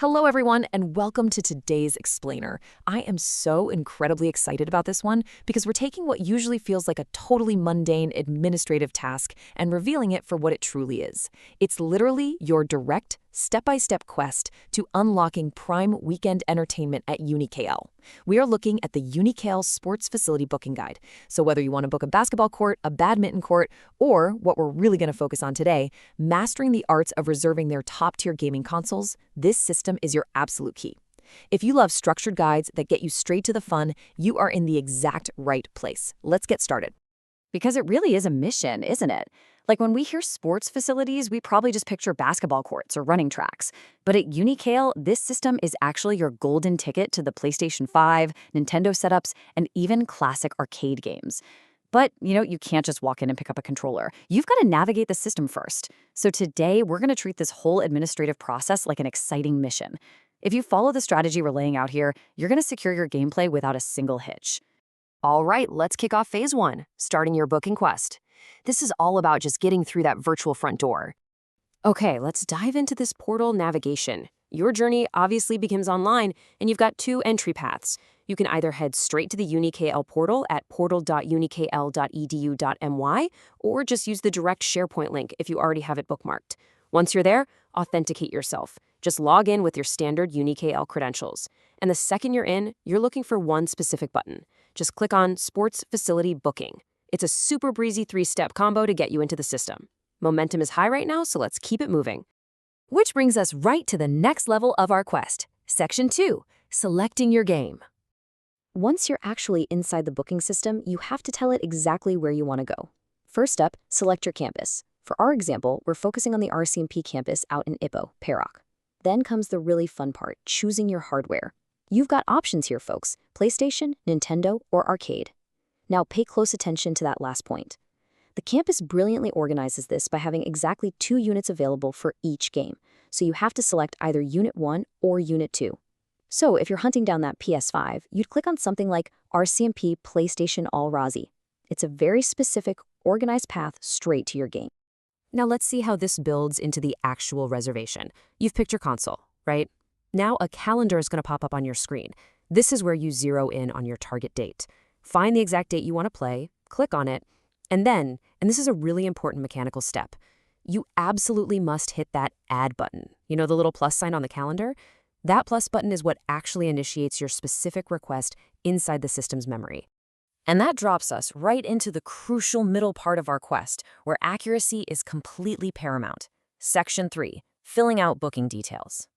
Hello, everyone, and welcome to today's Explainer. I am so incredibly excited about this one because we're taking what usually feels like a totally mundane administrative task and revealing it for what it truly is. It's literally your direct, step-by-step quest to unlocking prime weekend entertainment at UniKL. We are looking at the UniKL Sports Facility Booking Guide. So whether you want to book a basketball court, a badminton court, or what we're really going to focus on today, mastering the arts of reserving their top-tier gaming consoles, this system is your absolute key. If you love structured guides that get you straight to the fun, you are in the exact right place. Let's get started. Because it really is a mission, isn't it? Like when we hear sports facilities, we probably just picture basketball courts or running tracks. But at UniKL, this system is actually your golden ticket to the PlayStation 5, Nintendo setups, and even classic arcade games. But, you can't just walk in and pick up a controller. You've got to navigate the system first. So today, we're going to treat this whole administrative process like an exciting mission. If you follow the strategy we're laying out here, you're going to secure your gameplay without a single hitch. All right, let's kick off phase one, starting your booking quest. This is all about just getting through that virtual front door. Okay, let's dive into this portal navigation. Your journey obviously begins online, and you've got two entry paths. You can either head straight to the UniKL portal at portal.unikl.edu.my or just use the direct SharePoint link if you already have it bookmarked. Once you're there, authenticate yourself. Just log in with your standard UniKL credentials. And the second you're in, you're looking for one specific button. Just click on Sports Facility Booking. It's a super breezy 3-step combo to get you into the system. Momentum is high right now, so let's keep it moving. Which brings us right to the next level of our quest. Section 2, selecting your game. Once you're actually inside the booking system, you have to tell it exactly where you want to go. First up, select your campus. For our example, we're focusing on the RCMP campus out in Ipoh, Perak. Then comes the really fun part, choosing your hardware. You've got options here, folks: PlayStation, Nintendo, or arcade. Now pay close attention to that last point. The campus brilliantly organizes this by having exactly 2 units available for each game, so you have to select either Unit 1 or Unit 2. So if you're hunting down that PS5, you'd click on something like RCMP PlayStation All Razi. It's a very specific, organized path straight to your game. Now let's see how this builds into the actual reservation. You've picked your console, right? Now a calendar is going to pop up on your screen. This is where you zero in on your target date. Find the exact date you want to play, click on it, and then, and this is a really important mechanical step, you absolutely must hit that add button. You know the little plus sign on the calendar? That plus button is what actually initiates your specific request inside the system's memory. And that drops us right into the crucial middle part of our quest, where accuracy is completely paramount. Section 3, filling out booking details.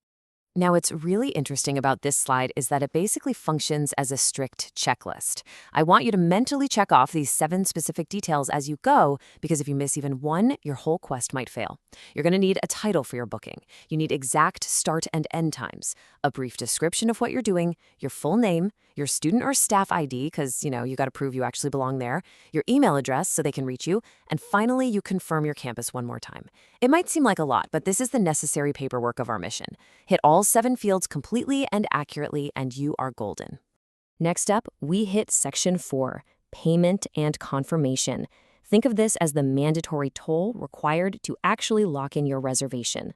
Now, what's really interesting about this slide is that it basically functions as a strict checklist. I want you to mentally check off these 7 specific details as you go, because if you miss even one, your whole quest might fail. You're going to need a title for your booking. You need exact start and end times, a brief description of what you're doing, your full name, your student or staff ID, because, you got to prove you actually belong there, your email address so they can reach you, and finally, you confirm your campus one more time. It might seem like a lot, but this is the necessary paperwork of our mission. Hit all 7 fields completely and accurately, and you are golden. Next up, we hit Section 4, payment and confirmation. Think of this as the mandatory toll required to actually lock in your reservation.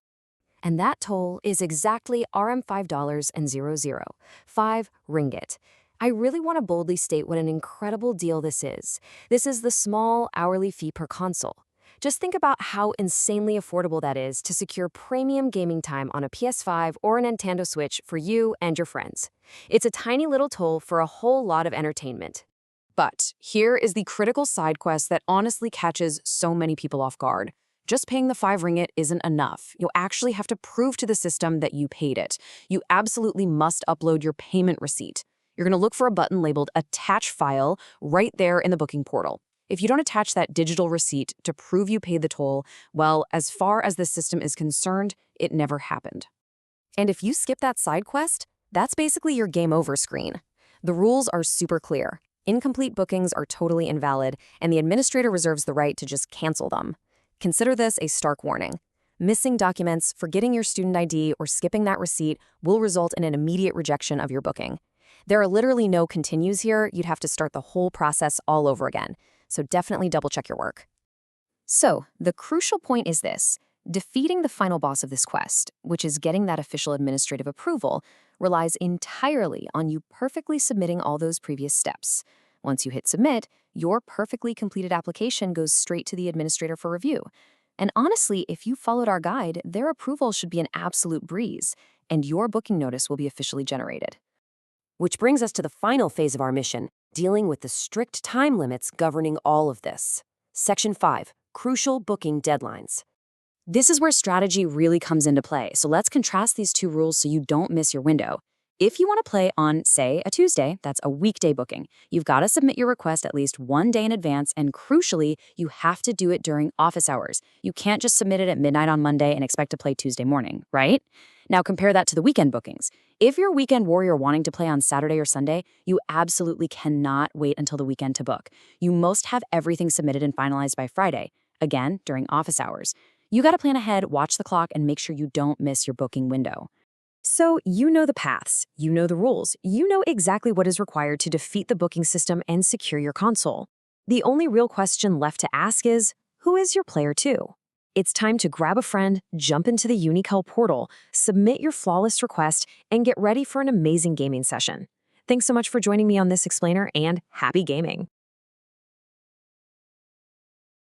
And that toll is exactly RM$5.00, 5 ringgit. I really want to boldly state what an incredible deal this is. This is the small hourly fee per console. Just think about how insanely affordable that is to secure premium gaming time on a PS5 or a Nintendo Switch for you and your friends. It's a tiny little toll for a whole lot of entertainment. But here is the critical side quest that honestly catches so many people off guard. Just paying the 5 ringgit isn't enough. You'll actually have to prove to the system that you paid it. You absolutely must upload your payment receipt. You're going to look for a button labeled Attach File right there in the booking portal. If you don't attach that digital receipt to prove you paid the toll, well, as far as the system is concerned, it never happened. And if you skip that side quest, that's basically your game over screen. The rules are super clear. Incomplete bookings are totally invalid, and the administrator reserves the right to just cancel them. Consider this a stark warning. Missing documents, forgetting your student ID, or skipping that receipt will result in an immediate rejection of your booking. There are literally no continues here. You'd have to start the whole process all over again. So definitely double check your work. So the crucial point is this. Defeating the final boss of this quest, which is getting that official administrative approval, relies entirely on you perfectly submitting all those previous steps. Once you hit submit, your perfectly completed application goes straight to the administrator for review. And honestly, if you followed our guide, their approval should be an absolute breeze, and your booking notice will be officially generated. Which brings us to the final phase of our mission, dealing with the strict time limits governing all of this. Section 5, Crucial Booking Deadlines. This is where strategy really comes into play, so let's contrast these two rules so you don't miss your window. If you want to play on, say, a Tuesday, that's a weekday booking, you've got to submit your request at least 1 day in advance, and crucially, you have to do it during office hours. You can't just submit it at midnight on Monday and expect to play Tuesday morning, right? Now compare that to the weekend bookings. If you're a weekend warrior wanting to play on Saturday or Sunday, you absolutely cannot wait until the weekend to book. You must have everything submitted and finalized by Friday, again, during office hours. You got to plan ahead, watch the clock, and make sure you don't miss your booking window. So you know the paths, you know the rules, you know exactly what is required to defeat the booking system and secure your console. The only real question left to ask is, who is your player 2? It's time to grab a friend, jump into the UniKL portal, submit your flawless request, and get ready for an amazing gaming session. Thanks so much for joining me on this explainer, and happy gaming!